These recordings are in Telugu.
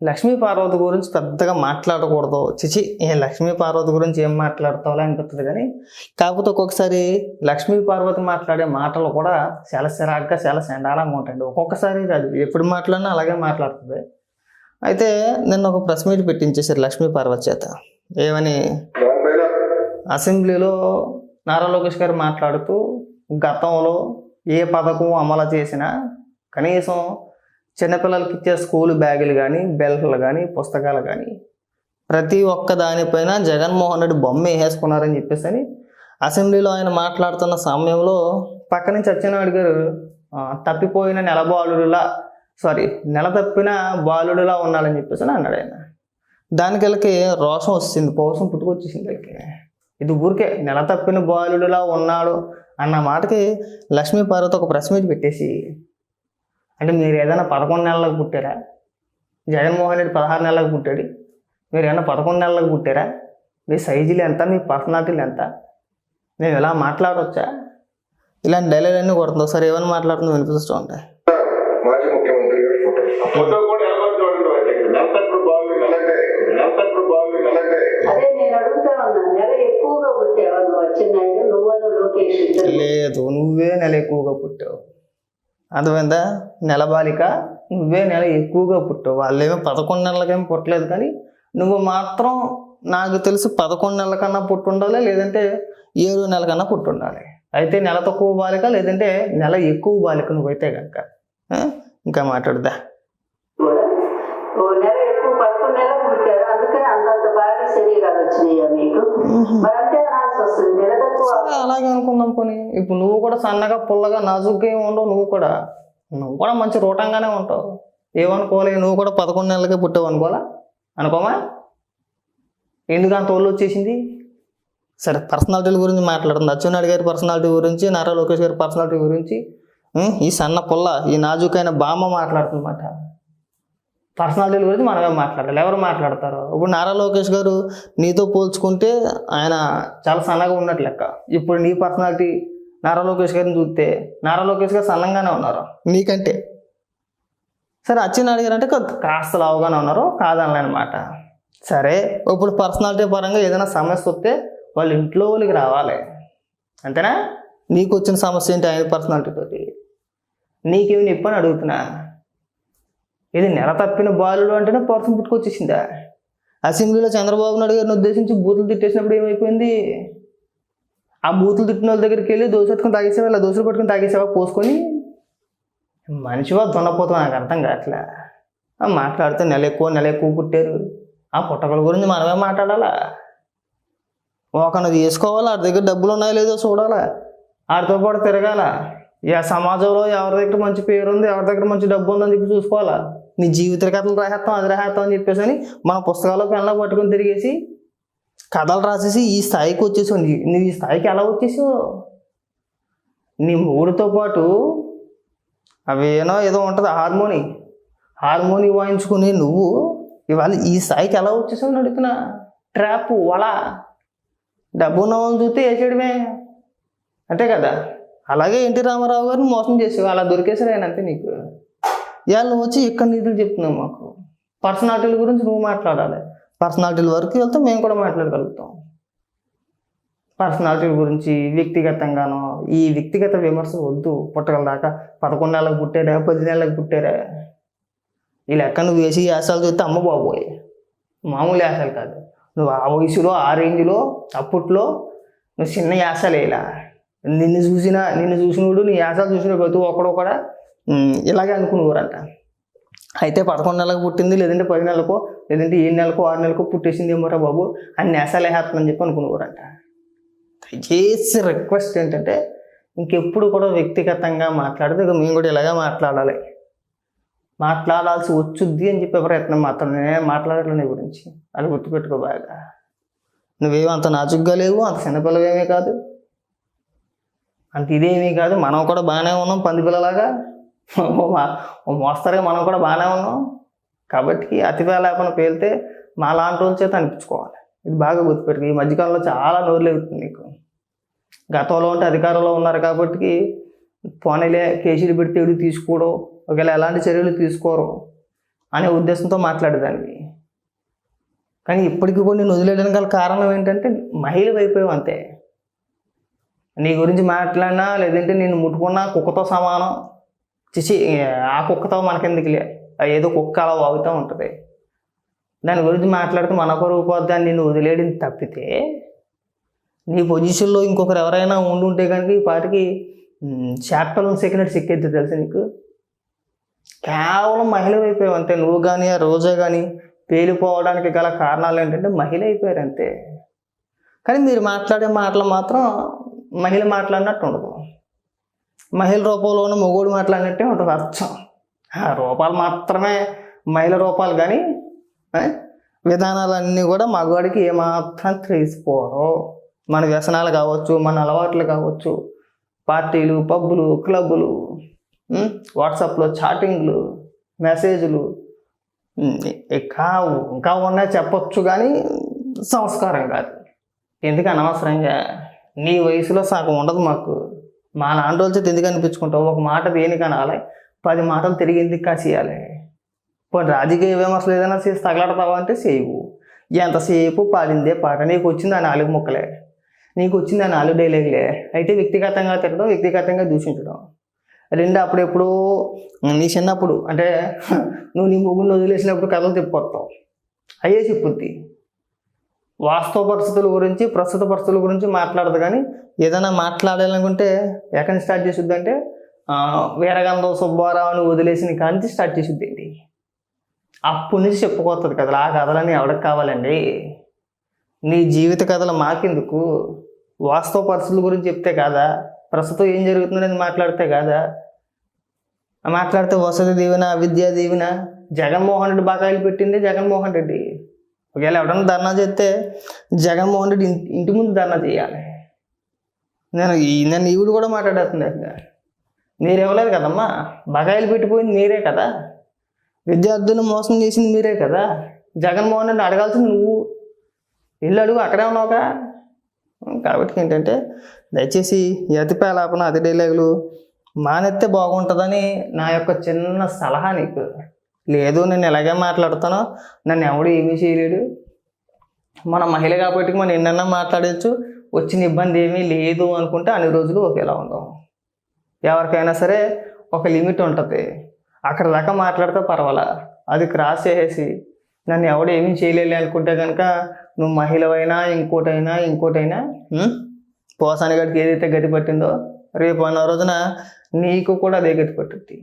లక్ష్మీ పార్వతి గురించి పెద్దగా మాట్లాడకూడదు. చిచి, ఏ లక్ష్మీ పార్వతి గురించి ఏం మాట్లాడతావులే అనిపిస్తుంది. కానీ కాకపోతే ఒక్కొక్కసారి లక్ష్మీ పార్వతి మాట్లాడే మాటలు కూడా చాలా చిరాగ్గా, చాలా చండాలంగా ఉంటాయండి. ఒక్కొక్కసారి కాదు, ఎప్పుడు మాట్లాడినా అలాగే మాట్లాడుతుంది. అయితే నిన్న ఒక ప్రెస్ మీట్ పెట్టించేసారు లక్ష్మీ పార్వతి చేత. ఏమని? అసెంబ్లీలో నారా లోకేష్ గారు మాట్లాడుతూ గతంలో ఏ పథకం అమలు చేసినా కనీసం చిన్నపిల్లలకి ఇచ్చే స్కూల్ బ్యాగులు కానీ, బెల్ట్లు కానీ, పుస్తకాలు కానీ ప్రతి ఒక్క దానిపైన జగన్మోహన్ రెడ్డి బొమ్మ వేసేసుకున్నారని చెప్పేసి అసెంబ్లీలో ఆయన మాట్లాడుతున్న సమయంలో పక్క నుంచి సత్యనారాయణ గారు తప్పిపోయిన నెల తప్పిన బాలుడిలా ఉన్నాడని చెప్పేసి అన్నాడు ఆయన. దానికి వీళ్ళకి రోషం వచ్చింది, పౌరుషం పుట్టుకొచ్చేసింది వీళ్ళకి. ఇది ఊరికే నెల తప్పిన బాలుడిలా ఉన్నాడు అన్న మాటకి లక్ష్మీ పార్వతి ఒక ప్రెస్ మీట్ పెట్టేసి, అంటే మీరు ఏదైనా 11 నెలలకు పుట్టారా? జగన్మోహన్ రెడ్డి 16 నెలలకు పుట్టాడు. మీరు ఏమైనా 11 నెలలకు పుట్టారా? మీ సైజులు ఎంత, మీ పర్సనాలిటీలు ఎంత? మేము ఇలా మాట్లాడవచ్చా? ఇలాంటి డైలాగ్ అన్నీ కొడుతుంది. ఒకసారి ఏమైనా మాట్లాడుతుందో వినిపిస్తూ ఉంటాయి. మాజీ ముఖ్యమంత్రి గారి ఫోటో కూడా ఎలా చూడండి. లేదు, నువ్వే నెల ఎక్కువగా పుట్టావు. అర్థమైందా? నెల బాలిక, నువ్వే నెల ఎక్కువగా పుట్టావు. వాళ్ళేమో 11 నెలలకేమో పుట్టలేదు, కానీ నువ్వు మాత్రం నాకు తెలిసి 11 నెలల కన్నా పుట్టుండాలి, లేదంటే 7 నెలల కన్నా పుట్టుండాలి. అయితే నెల తక్కువ బాలిక, లేదంటే నెల ఎక్కువ బాలిక నువ్వైతే కనుక. ఇంకా మాట్లాడదా? అలాగే అనుకుందాం పోనీ. ఇప్పుడు నువ్వు కూడా సన్నగా, పుల్లగా, నాజుగ్గా ఏమి ఉండవు. నువ్వు కూడా మంచి రూటంగానే ఉంటావు. ఏమనుకోవాలి, నువ్వు కూడా 11 నెలలకే పుట్టావు అనుకోమా? ఎందుకు అంత ఒళ్ళు వచ్చేసింది? సరే, పర్సనాలిటీల గురించి మాట్లాడుతుంది. అచ్చెన్నాయుడు గారి పర్సనాలిటీ గురించి, నారా లోకేష్ గారి పర్సనాలిటీ గురించి ఈ సన్న పుల్ల, ఈ నాజుకైన బామ్మ మాట్లాడుతుందన్నమాట. పర్సనాలిటీల గురించి మనమే మాట్లాడాలి. ఎవరు మాట్లాడతారు? ఇప్పుడు నారా లోకేష్ గారు నీతో పోల్చుకుంటే ఆయన చాలా సన్నగా ఉన్నట్లు లెక్క. ఇప్పుడు నీ పర్సనాలిటీ నారా లోకేష్ గారిని చూస్తే నారా లోకేష్ గారు సన్నంగానే ఉన్నారు నీకంటే. సరే, అచ్చెన్నాయుడు గారు అంటే కాస్త లావుగానే ఉన్నారు, కాదనమాట. సరే, ఇప్పుడు పర్సనాలిటీ పరంగా ఏదైనా సమస్య వస్తే వాళ్ళ ఇంట్లో వాళ్ళకి రావాలి, అంతేనా? నీకు వచ్చిన సమస్య ఏంటి ఆయన పర్సనాలిటీతోటి? నీకేమి నొప్పి అని అడుగుతున్నా. ఇది నెల తప్పిన బాలుడు అంటేనే పర్సన్ పుట్టుకొచ్చేసిందా? అసెంబ్లీలో చంద్రబాబు నాయుడు గారిని ఉద్దేశించి బూతులు తిట్టేసినప్పుడు ఏమైపోయింది? ఆ బూతులు తిట్టిన వాళ్ళ దగ్గరికి వెళ్ళి దోశ పట్టుకుని తాగేసావా? ఇలా దోశలు పట్టుకుని తాగేసావా పోసుకొని? మనిషివా దున్నపోతా? నాకు అర్థం కావట్లే. మాట్లాడితే నెల ఎక్కువ పుట్టారు. ఆ పుట్టకల గురించి మనమే మాట్లాడాలా? ఒకనది వేసుకోవాలా, ఆడి దగ్గర డబ్బులు ఉన్నాయో లేదో చూడాలా, ఆడితో పాటు తిరగాల. సమాజంలో ఎవరి దగ్గర మంచి పేరు ఉంది, ఎవరి దగ్గర మంచి డబ్బు ఉందని చెప్పి చూసుకోవాలా. నీ జీవిత కథలు రాసేస్తాం, అది రాసేస్తాం అని చెప్పేసి అని మన పుస్తకాల్లో పెన్లో పట్టుకొని తిరిగేసి కథలు రాసేసి ఈ స్థాయికి వచ్చేసావు. నువ్వు ఈ స్థాయికి ఎలా వచ్చేసావు? నీ మూడుతో పాటు అవి ఏదో ఉంటుంది, హార్మోని వాయించుకుని నువ్వు ఇవాళ ఈ స్థాయికి ఎలా వచ్చేసావు అని అడుగుతున్నా. ట్రాప్ వల, డబ్బు ఉన్నవాళ్ళని చూస్తే వేసేయడమే, అంతే కదా? అలాగే ఎన్టీ రామారావు గారిని మోసం చేసేవి, అలా దొరికేసారు ఆయన, అంతే. నీకు ఇవాళ నువ్వు వచ్చి ఇక్కడ నీతులు చెప్తున్నావు మాకు. పర్సనాలిటీల గురించి నువ్వు మాట్లాడాలి. పర్సనాలిటీల వరకు వెళ్తే మేము కూడా మాట్లాడగలుగుతాం. పర్సనాలిటీల గురించి వ్యక్తిగతంగానో ఈ వ్యక్తిగత విమర్శ వద్దు. పుట్టగల దాకా 11 నెలలకు పుట్టారా, 10 నెలలకు పుట్టారా, ఈ లెక్క నువ్వు వేసి యాసాలు చూస్తే అమ్మ బాబోయ్, మామూలు యాసాలు కాదు. నువ్వు ఆ వయసులో, ఆ రేంజ్లో, అప్పట్లో నువ్వు చిన్న యాసాలు వేయాల. నిన్ను చూసినోడు, నీ యాసాలు చూసిన ప్రతి ఒక్కడు కూడా ఇలాగే అనుకునేవారంట. అయితే 11 నెలలకు పుట్టింది, లేదంటే 10 నెలలకో, లేదంటే 7 నెలలకో, 6 నెలలకో పుట్టేసింది ఏమోరా బాబు అని యాసాలు వేసేస్తుందని చెప్పి అనుకునేవారంట. దయచేసి రిక్వెస్ట్ ఏంటంటే ఇంకెప్పుడు కూడా వ్యక్తిగతంగా మాట్లాడితే ఇక మేము కూడా ఇలాగే మాట్లాడాల్సి వచ్చుద్ది అని చెప్పే ప్రయత్నం మాత్రం. నేనే మాట్లాడట్లే నీ గురించి, అది గుర్తుపెట్టుకో బాగా. నువ్వేమో అంత నాజుగ్గా లేవు, అంత చిన్నపిల్లవేమీ కాదు, అంత ఇదేమీ కాదు. మనం కూడా బాగానే ఉన్నాం, పందిపిల్లలాగా మోస్తరుగా మనం కూడా బాగానే ఉన్నాం. కాబట్టి అతివేళ లేకుండా పేలితే మా లాంటి వాళ్ళ చేత అనిపించుకోవాలి. ఇది బాగా గుర్తుపెట్టుకో. ఈ మధ్యకాలంలో చాలా నోరులు అవుతుంది నీకు. గతంలో ఉంటే అధికారంలో ఉన్నారు కాబట్టి పోనీలే కేసులు పెడితే తీసుకోవడం, ఒకవేళ ఎలాంటి చర్యలు తీసుకోరు. అనే ఉద్దేశంతో మాట్లాడేదాన్ని. కానీ ఇప్పటికీ కూడా నేను వదిలేయడానికి గల కారణం ఏంటంటే మహిళ అయిపోయావు అంతే. నీ గురించి మాట్లాడినా లేదంటే నేను ముట్టుకున్నా కుక్కతో సమానం. చిచి ఆ కుక్కతో మనకెందుకులే, ఏదో కుక్క అలా వాగుతూ ఉంటుంది. దాని గురించి మాట్లాడితే మన పరువు పోద్ది అని నిన్ను వదిలేయడం తప్పితే నీ పొజిషన్లో ఇంకొకరు ఎవరైనా ఉండుంటే కనుక ఈ పాటికి చాప్టర్లను సెకండ్ సిక్కేది తెలుసు నీకు. కేవలం మహిళ అయిపోయావు అంతే. నువ్వు కానీ ఆ రోజా కానీ పేలిపోవడానికి గల కారణాలు ఏంటంటే మహిళ అయిపోయారు అంతే. కానీ మీరు మాట్లాడే మాటలు మాత్రం మహిళ మాట్లాడినట్టు ఉండదు. మహిళ రూపంలోనూ మొగోడు మాట్లాడినట్టే ఉంటుంది అర్థం. ఆ రూపాలు మాత్రమే మహిళ రూపాలు, కానీ విధానాలన్నీ కూడా మగవాడికి ఏమాత్రం తెలిసిపోరు. మన వ్యసనాలు కావచ్చు, మన అలవాట్లు కావచ్చు, పార్టీలు, పబ్బులు, క్లబ్బులు, వాట్సాప్లో చాటింగ్లు, మెసేజ్లు కావు. ఇంకా ఉన్నాయి చెప్పొచ్చు, కానీ సంస్కారం కాదు. ఎందుకు అనవసరంగా నీ వయసులో సగం ఉండదు మాకు. మా నాన్న రోజుతో ఎందుకు అనిపించుకుంటావు? ఒక మాట దేనికి అనాలి, 10 మాటలు తిరిగి ఎందుకు కాసేయాలి? పోనీ రాజకీయ విమర్శలు ఏదైనా చేసి తగలడతావా అంటే చేయవు. ఎంతసేపు పాడిందే పాట. నీకు వచ్చింది ఆ 4 ముక్కలే, నీకు వచ్చింది ఆ 4 డైలాగులే. అయితే వ్యక్తిగతంగా తిట్టడం, వ్యక్తిగతంగా దూషించడం. 2 అప్పుడెప్పుడు నీ చిన్నప్పుడు అంటే నువ్వు నీ మొగుడిని వదిలేసినప్పుడు కథలు తిప్పొస్తావు, అయ్యే చెప్పుద్ది. వాస్తవ పరిస్థితుల గురించి, ప్రస్తుత పరిస్థితుల గురించి మాట్లాడదు. కానీ ఏదైనా మాట్లాడాలనుకుంటే ఎక్కడి నుంచి స్టార్ట్ చేసిద్ది అంటే వీరగంధం సుబ్బారావుని వదిలేసిన కాంచి స్టార్ట్ చేసిద్ది ఏంటి. అప్పటి నుంచి చెప్పుకోతుంది కథలు. ఆ కథలని ఎవరికి కావాలండి? నీ జీవిత కథలు మాకెందుకు? వాస్తవ పరిస్థితుల గురించి చెప్తే కాదా, ప్రస్తుతం ఏం జరుగుతుందని మాట్లాడితే కాదా? మాట్లాడితే వసతి దీవెన, విద్యా దీవెన, జగన్మోహన్ రెడ్డి బకాయిలు పెట్టింది జగన్మోహన్ రెడ్డి. ఒకవేళ ఎవడన్నా ధర్నా చేస్తే జగన్మోహన్ రెడ్డి ఇంటి ముందు ధర్నా చేయాలి. నేను ఈవిడ కూడా మాట్లాడేస్తుంది. మీరు ఇవ్వలేదు కదమ్మా, బకాయిలు పెట్టిపోయింది మీరే కదా, విద్యార్థులను మోసం చేసింది మీరే కదా, జగన్మోహన్ రెడ్డి అడగాల్సింది నువ్వు. ఇల్లు అడుగు, అక్కడే ఉన్నావుగా. కాబట్టి ఏంటంటే దయచేసి అతి పేలాపన, అతి డైలాగులు మానెత్తే బాగుంటుందని నా యొక్క చిన్న సలహా నీకు. లేదు నేను ఎలాగే మాట్లాడతానో, నన్ను ఎవడు ఏమీ చేయలేడు, మన మహిళ కాబట్టి మనం ఎన్నన్నా మాట్లాడచ్చు, వచ్చిన ఇబ్బంది ఏమీ లేదు అనుకుంటే అన్ని రోజులు ఒకేలా ఉందాం. ఎవరికైనా సరే ఒక లిమిట్ ఉంటుంది, అక్కడ దాకా మాట్లాడితే పర్వాలా. అది క్రాస్ చేసేసి నన్ను ఎవడు ఏమీ చేయలేదు అనుకుంటే కనుక నువ్వు మహిళవైనా ఇంకోటైనా పోసాని గడికి ఏదైతే గతి పట్టిందో రేపు అన్న రోజున నీకు కూడా అదే గతి పట్టుద్ది.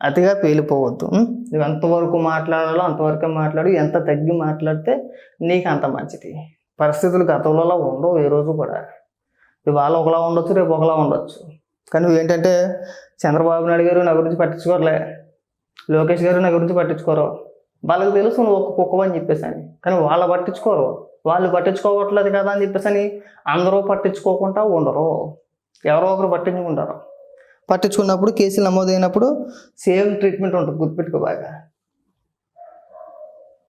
అతిగా పేలిపోవద్దు. నువ్వు ఎంతవరకు మాట్లాడాలో అంతవరకే మాట్లాడు. ఎంత తగ్గి మాట్లాడితే నీకు అంత మంచిది. పరిస్థితులు గతంలో ఉండవు ఏ రోజు కూడా. ఇవాళ ఒకలా ఉండొచ్చు, రేపు ఒకలా ఉండొచ్చు. కానీ నువ్వేంటంటే చంద్రబాబు నాయుడు గారు నా గురించి పట్టించుకోరలే, లోకేష్ గారు నా గురించి పట్టించుకోరు. వాళ్ళకి తెలుసు నువ్వు ఒక కుక్కవని చెప్పేసి అని. కానీ వాళ్ళు పట్టించుకోరు. వాళ్ళు పట్టించుకోవట్లేదు కదా అని చెప్పేసి అని అందరూ పట్టించుకోకుండా ఉండరు. ఎవరో ఒకరు పట్టించుకుంటారు. పట్టించుకున్నప్పుడు కేసులు నమోదైనప్పుడు సేమ్ ట్రీట్మెంట్ ఉంటుంది. గుర్తుపెట్టుకో బాగా.